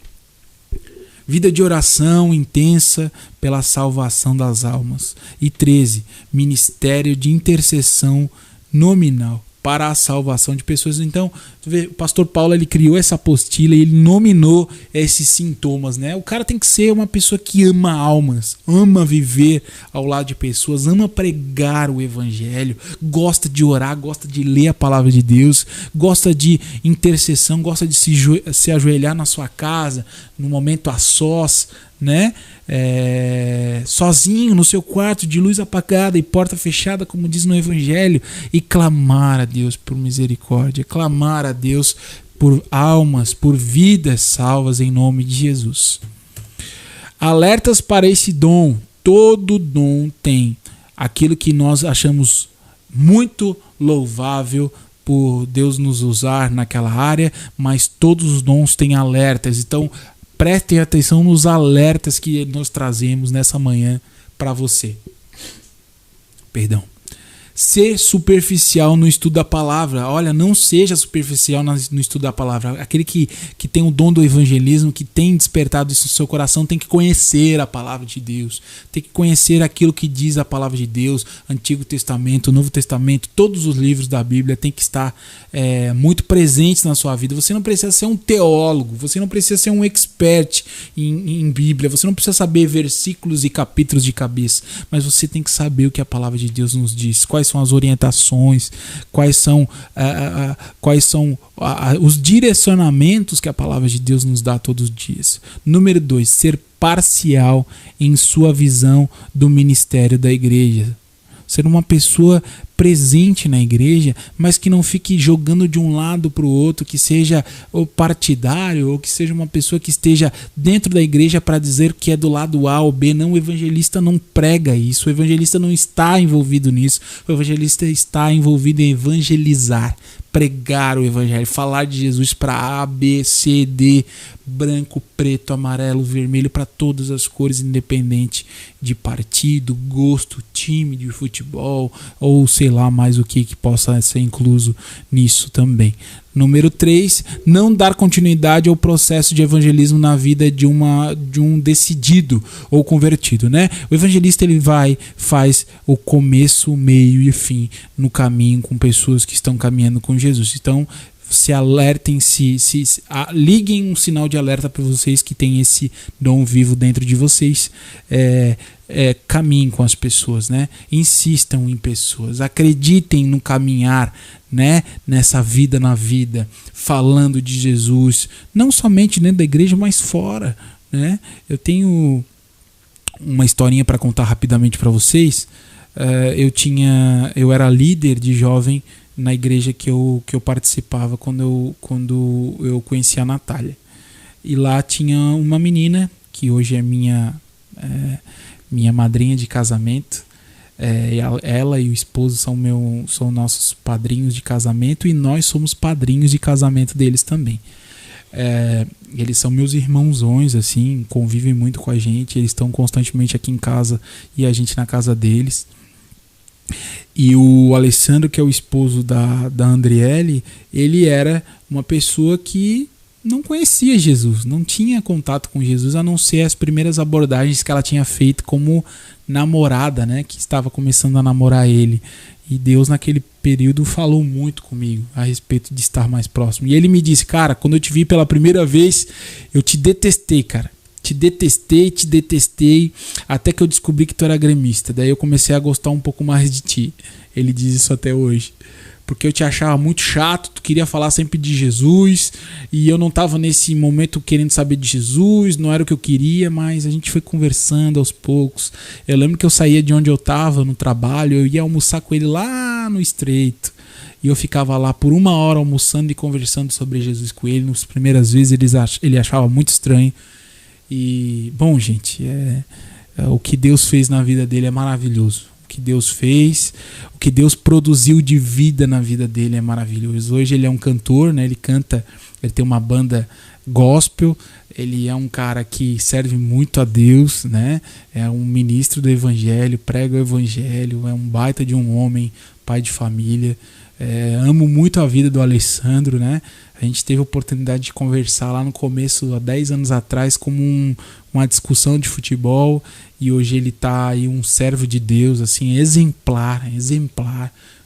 Vida de oração intensa pela salvação das almas. E 13, ministério de intercessão nominal para a salvação de pessoas. Então, o pastor Paulo, ele criou essa apostila e ele nominou esses sintomas, né? O cara tem que ser uma pessoa que ama almas, ama viver ao lado de pessoas, ama pregar o evangelho, gosta de orar, gosta de ler a palavra de Deus, gosta de intercessão, gosta de se ajoelhar na sua casa, no momento a sós, né? Sozinho no seu quarto, de luz apagada e porta fechada, como diz no evangelho, e clamar a Deus por misericórdia, clamar a Deus por almas, por vidas salvas em nome de Jesus. Alertas para esse dom. Todo dom tem aquilo que nós achamos muito louvável por Deus nos usar naquela área, mas todos os dons têm alertas. Então prestem atenção nos alertas que nós trazemos nessa manhã para você. Perdão. Ser superficial no estudo da palavra. Olha, não seja superficial no estudo da palavra. Aquele que tem o dom do evangelismo, que tem despertado isso no seu coração, tem que conhecer a palavra de Deus. Tem que conhecer aquilo que diz a palavra de Deus. Antigo Testamento, Novo Testamento, todos os livros da Bíblia tem que estar muito presentes na sua vida. Você não precisa ser um teólogo, você não precisa ser um expert em Bíblia, você não precisa saber versículos e capítulos de cabeça, mas você tem que saber o que a palavra de Deus nos diz. Quais são as orientações, quais são os direcionamentos que a palavra de Deus nos dá todos os dias. Número 2, ser parcial em sua visão do ministério da igreja. Ser uma pessoa presente na igreja, mas que não fique jogando de um lado para o outro, que seja ou partidário, ou que seja uma pessoa que esteja dentro da igreja para dizer que é do lado A ou B. Não, o evangelista não prega isso, o evangelista não está envolvido nisso, o evangelista está envolvido em evangelizar, pregar o evangelho, falar de Jesus para A, B, C, D, branco, preto, amarelo, vermelho, para todas as cores, independente de partido, gosto, time de futebol ou sei lá mais o que possa ser incluso nisso também. Número 3, não dar continuidade ao processo de evangelismo na vida de um decidido ou convertido, né? O evangelista ele faz o começo, o meio e o fim no caminho com pessoas que estão caminhando com Jesus. Então, se alertem, liguem um sinal de alerta para vocês que tem esse dom vivo dentro de vocês. Caminhem com as pessoas, né? Insistam em pessoas, acreditem no caminhar, né? Nessa vida na vida, falando de Jesus, não somente dentro da igreja, mas fora, né? Eu tenho uma historinha para contar rapidamente para vocês. Eu era líder de jovem na igreja que eu participava quando eu conheci a Natália. E lá tinha uma menina que hoje é minha madrinha de casamento. Ela e o esposo são nossos padrinhos de casamento e nós somos padrinhos de casamento deles também. Eles são meus irmãozões, assim, convivem muito com a gente, eles estão constantemente aqui em casa e a gente na casa deles. E o Alessandro, que é o esposo da Andriele, ele era uma pessoa que não conhecia Jesus, não tinha contato com Jesus, a não ser as primeiras abordagens que ela tinha feito como namorada, né, que estava começando a namorar ele. E Deus naquele período falou muito comigo a respeito de estar mais próximo. E ele me disse: cara, quando eu te vi pela primeira vez, eu te detestei, cara. Te detestei, até que eu descobri que tu era gremista. Daí eu comecei a gostar um pouco mais de ti. Ele diz isso até hoje. Porque eu te achava muito chato, tu queria falar sempre de Jesus, e eu não estava nesse momento querendo saber de Jesus, não era o que eu queria, mas a gente foi conversando aos poucos. Eu lembro que eu saía de onde eu estava, no trabalho, eu ia almoçar com ele lá no Estreito, e eu ficava lá por 1 hora almoçando e conversando sobre Jesus com ele. Nas primeiras vezes ele achava muito estranho. E, bom, gente, o que Deus fez na vida dele é maravilhoso. O que Deus fez, o que Deus produziu de vida na vida dele é maravilhoso. Hoje ele é um cantor, né? Ele canta, ele tem uma banda gospel, ele é um cara que serve muito a Deus, né? É um ministro do evangelho, prega o evangelho, é um baita de um homem, pai de família. Amo muito a vida do Alessandro, né? A gente teve a oportunidade de conversar lá no começo, há 10 anos atrás, como uma discussão de futebol, e hoje ele tá aí um servo de Deus, assim, exemplar,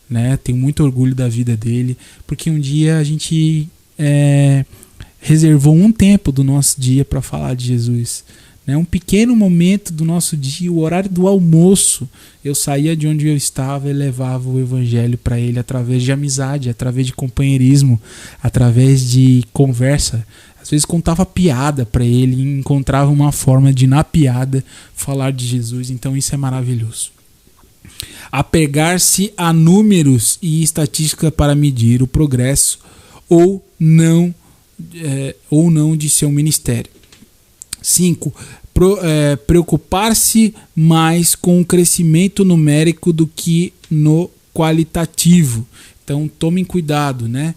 né? Tenho muito orgulho da vida dele, porque um dia a gente reservou um tempo do nosso dia para falar de Jesus, né? Um pequeno momento do nosso dia, o horário do almoço, eu saía de onde eu estava e levava o evangelho para ele através de amizade, através de companheirismo, através de conversa. Às vezes contava piada para ele e encontrava uma forma de, na piada, falar de Jesus. Então isso é maravilhoso. Apegar-se a números e estatística para medir o progresso ou não de seu ministério. 5. Preocupar-se mais com o crescimento numérico do que no qualitativo. Então tomem cuidado, né?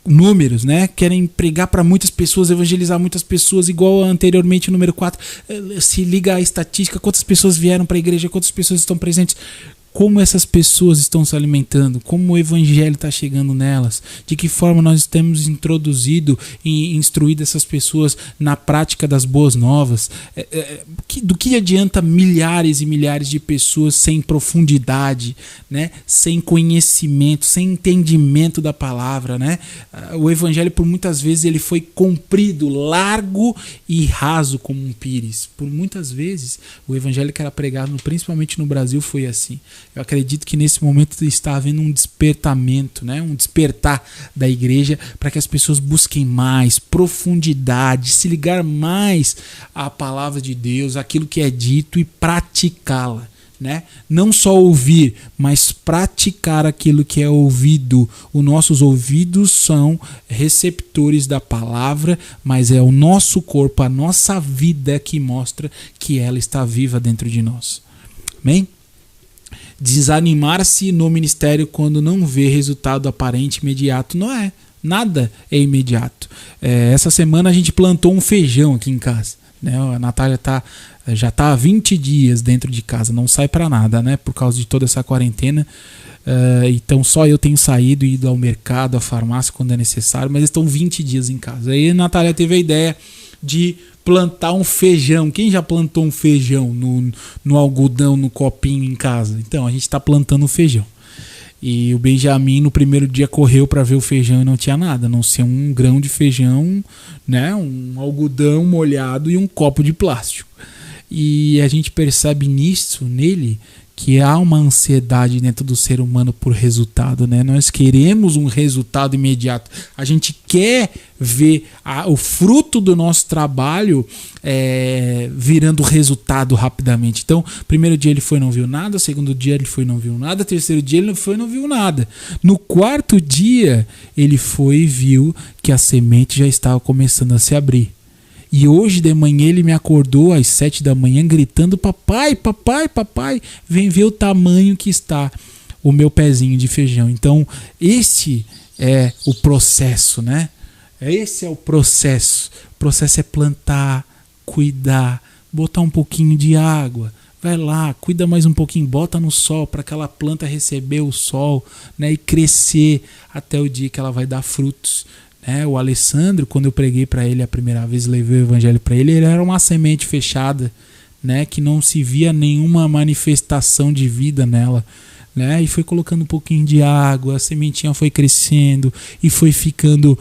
Números, né? Querem pregar para muitas pessoas, evangelizar muitas pessoas, igual anteriormente o número 4. Se liga à estatística, quantas pessoas vieram para a igreja, quantas pessoas estão presentes. Como essas pessoas estão se alimentando, como o evangelho está chegando nelas, de que forma nós temos introduzido e instruído essas pessoas na prática das boas novas. Do que adianta milhares e milhares de pessoas sem profundidade, né? Sem conhecimento, sem entendimento da palavra, né? O evangelho, por muitas vezes, ele foi comprido, largo e raso como um pires. Por muitas vezes, o evangelho que era pregado, principalmente no Brasil, foi assim. Eu acredito que nesse momento está havendo um despertamento, né? Um despertar da igreja para que as pessoas busquem mais profundidade, se ligar mais à palavra de Deus, aquilo que é dito e praticá-la, né? Não só ouvir, mas praticar aquilo que é ouvido. Os nossos ouvidos são receptores da palavra, mas é o nosso corpo, a nossa vida que mostra que ela está viva dentro de nós. Amém? Desanimar-se no ministério quando não vê resultado aparente imediato. Não é. Nada é imediato. Essa semana a gente plantou um feijão aqui em casa, né? A Natália já está há 20 dias dentro de casa, não sai para nada, né? Por causa de toda essa quarentena. Então só eu tenho saído e ido ao mercado, à farmácia quando é necessário, mas estão 20 dias em casa. Aí a Natália teve a ideia de plantar um feijão. Quem já plantou um feijão no algodão, no copinho em casa? Então a gente está plantando um feijão. E o Benjamin no primeiro dia correu para ver o feijão e não tinha nada, a não ser um grão de feijão, né? Um algodão molhado e um copo de plástico. E a gente percebe nele que há uma ansiedade dentro do ser humano por resultado, né? Nós queremos um resultado imediato. A gente quer ver o fruto do nosso trabalho virando resultado rapidamente. Então, primeiro dia ele foi e não viu nada, segundo dia ele foi e não viu nada, terceiro dia ele foi e não viu nada. No quarto dia, ele foi e viu que a semente já estava começando a se abrir. E hoje de manhã ele me acordou às 7 da manhã gritando: papai, papai, papai, vem ver o tamanho que está o meu pezinho de feijão. Então esse é o processo, né? Esse é o processo. O processo é plantar, cuidar, botar um pouquinho de água. Vai lá, cuida mais um pouquinho, bota no sol para aquela planta receber o sol, né, e crescer até o dia que ela vai dar frutos. O Alessandro, quando eu preguei para ele a primeira vez, levei o evangelho para ele, ele era uma semente fechada, né, que não se via nenhuma manifestação de vida nela, né, e foi colocando um pouquinho de água, a sementinha foi crescendo e foi ficando,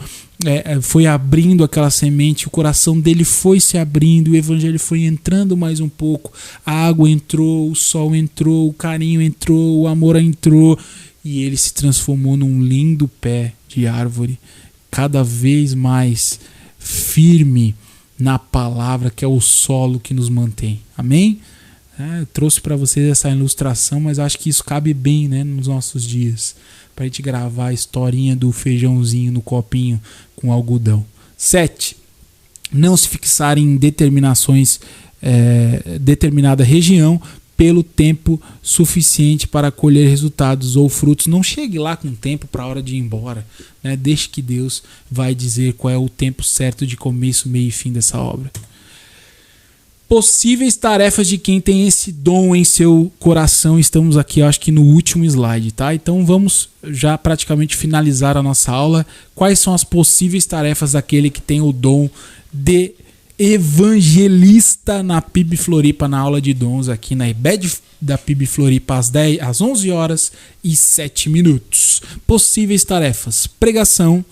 foi abrindo aquela semente, o coração dele foi se abrindo, o evangelho foi entrando mais um pouco, a água entrou, o sol entrou, o carinho entrou, o amor entrou, e ele se transformou num lindo pé de árvore, cada vez mais firme na palavra, que é o solo que nos mantém. Amém? Eu trouxe para vocês essa ilustração, mas acho que isso cabe bem, né, nos nossos dias, para a gente gravar a historinha do feijãozinho no copinho com algodão. 7. Não se fixar em determinada região pelo tempo suficiente para colher resultados ou frutos. Não chegue lá com tempo para a hora de ir embora, né? Deixe que Deus vai dizer qual é o tempo certo de começo, meio e fim dessa obra. Possíveis tarefas de quem tem esse dom em seu coração. Estamos aqui, acho que no último slide, tá? Então vamos já praticamente finalizar a nossa aula. Quais são as possíveis tarefas daquele que tem o dom de evangelista na PIB Floripa, na aula de dons aqui na IBED da PIB Floripa às 11 horas e 7 minutos. Possíveis tarefas: pregação,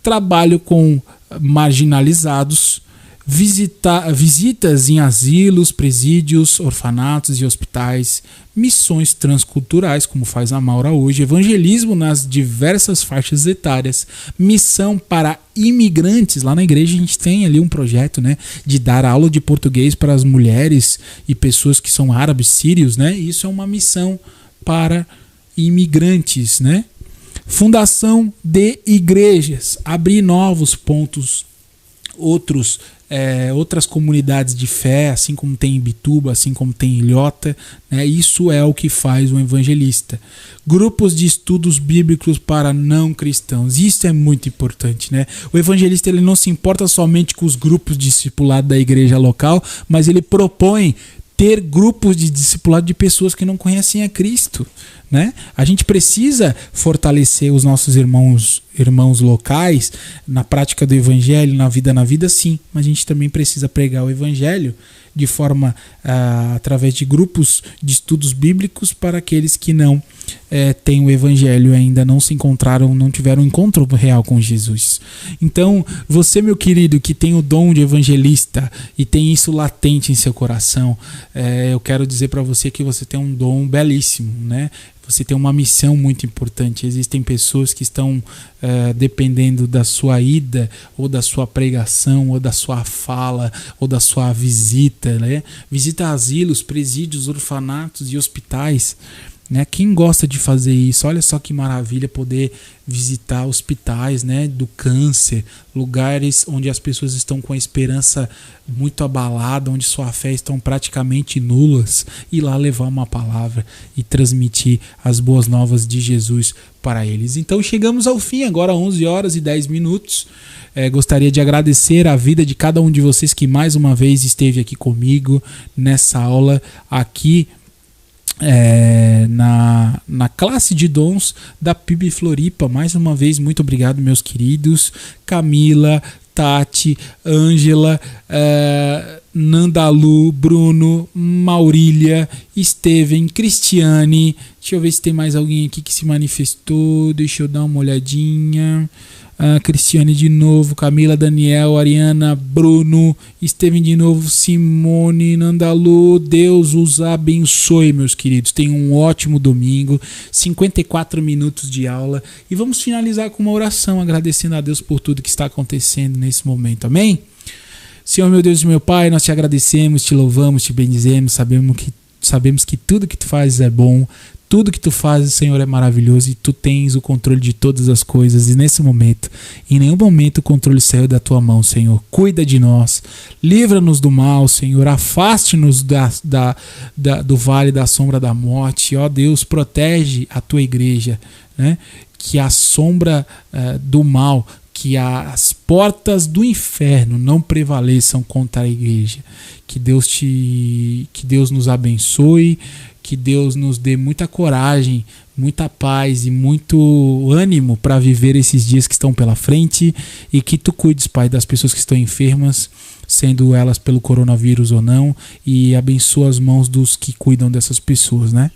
trabalho com marginalizados, visitas em asilos, presídios, orfanatos e hospitais, missões transculturais, como faz a Maura hoje, evangelismo nas diversas faixas etárias, missão para imigrantes. Lá na igreja a gente tem ali um projeto, né, de dar aula de português para as mulheres e pessoas que são árabes, sírios, né? Isso é uma missão para imigrantes, né? Fundação de igrejas, abrir novos pontos, outras comunidades de fé, assim como tem em Bituba, assim como tem em Ilhota, né? Isso é o que faz um evangelista. Grupos de estudos bíblicos para não cristãos, isso é muito importante, né? O evangelista, ele não se importa somente com os grupos de discipulado da igreja local, mas ele propõe ter grupos de discipulado de pessoas que não conhecem a Cristo, né? A gente precisa fortalecer os nossos irmãos locais na prática do evangelho, na vida sim, mas a gente também precisa pregar o evangelho de forma através de grupos de estudos bíblicos para aqueles que não têm o evangelho, ainda não se encontraram, não tiveram um encontro real com Jesus. Então, você, meu querido, que tem o dom de evangelista e tem isso latente em seu coração, eu quero dizer para você que você tem um dom belíssimo, né? você tem uma missão muito importante. Existem pessoas que estão dependendo da sua ida, ou da sua pregação, ou da sua fala, ou da sua visita, né? Visita asilos, presídios, orfanatos e hospitais. Né? Quem gosta de fazer isso? Olha só que maravilha poder visitar hospitais, né, do câncer, lugares onde as pessoas estão com a esperança muito abalada, onde sua fé estão praticamente nulas, e lá levar uma palavra e transmitir as boas novas de Jesus para eles. Então chegamos ao fim, agora 11 horas e 10 minutos. Gostaria de agradecer a vida de cada um de vocês que mais uma vez esteve aqui comigo nessa aula aqui na classe de dons da PIB Floripa. Mais uma vez, muito obrigado, meus queridos. Camila, Tati, Ângela, Nandalu, Bruno, Maurília, Steven, Cristiane. Deixa eu ver se tem mais alguém aqui que se manifestou. Deixa eu dar uma olhadinha. Cristiane de novo, Camila, Daniel, Ariana, Bruno, Steven de novo, Simone, Nandalu. Deus os abençoe, meus queridos. Tenham um ótimo domingo, 54 minutos de aula, e vamos finalizar com uma oração agradecendo a Deus por tudo que está acontecendo nesse momento. Amém? Senhor, meu Deus e meu Pai, nós te agradecemos, te louvamos, te bendizemos, sabemos que tudo que tu fazes é bom. Tudo que tu fazes, Senhor, é maravilhoso, e tu tens o controle de todas as coisas. E nesse momento, em nenhum momento o controle saiu da tua mão, Senhor. Cuida de nós, livra-nos do mal, Senhor. Afaste-nos do vale da sombra da morte. Ó Deus, protege a tua igreja, né? Que a sombra do mal, que as portas do inferno não prevaleçam contra a igreja. Que Deus nos abençoe. Que Deus nos dê muita coragem, muita paz e muito ânimo para viver esses dias que estão pela frente, e que tu cuides, Pai, das pessoas que estão enfermas, sendo elas pelo coronavírus ou não, e abençoa as mãos dos que cuidam dessas pessoas, né?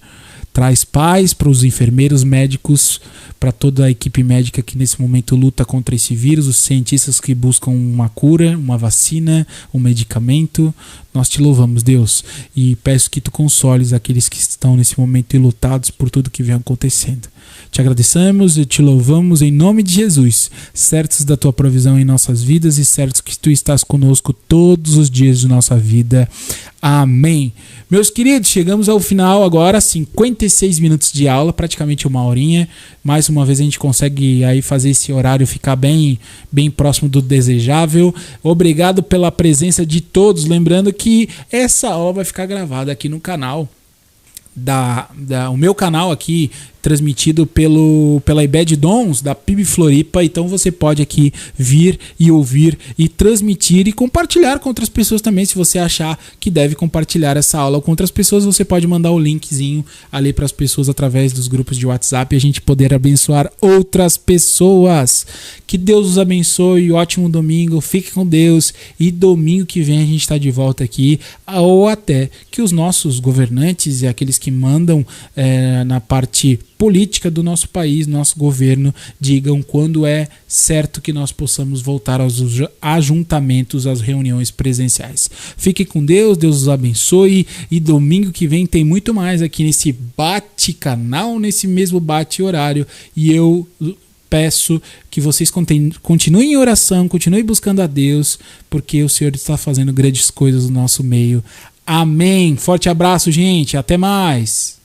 Traz paz para os enfermeiros, médicos, para toda a equipe médica que nesse momento luta contra esse vírus, os cientistas que buscam uma cura, uma vacina, um medicamento. Nós te louvamos, Deus, e peço que tu consoles aqueles que estão nesse momento enlutados por tudo que vem acontecendo. Te agradecemos e te louvamos em nome de Jesus, certos da tua provisão em nossas vidas e certos que tu estás conosco todos os dias de nossa vida. Amém. Meus queridos, chegamos ao final agora, 56 minutos de aula, praticamente uma horinha. Mais uma vez a gente consegue aí fazer esse horário ficar bem próximo do desejável. Obrigado pela presença de todos. Lembrando que essa aula vai ficar gravada aqui no canal. O meu canal aqui, transmitido pela IBED Dons da PIB Floripa. Então você pode aqui vir e ouvir e transmitir e compartilhar com outras pessoas também. Se você achar que deve compartilhar essa aula com outras pessoas, você pode mandar o linkzinho ali para as pessoas através dos grupos de WhatsApp e a gente poder abençoar outras pessoas. Que Deus os abençoe, ótimo domingo, fique com Deus, e domingo que vem a gente está de volta aqui, ou até que os nossos governantes e aqueles que mandam na parte política do nosso país, nosso governo, digam quando é certo que nós possamos voltar aos ajuntamentos, às reuniões presenciais. Fique com Deus, Deus os abençoe, e domingo que vem tem muito mais aqui nesse bate-canal, nesse mesmo bate-horário, e eu peço que vocês continuem em oração, continuem buscando a Deus, porque o Senhor está fazendo grandes coisas no nosso meio. Amém. Forte abraço, gente. Até mais.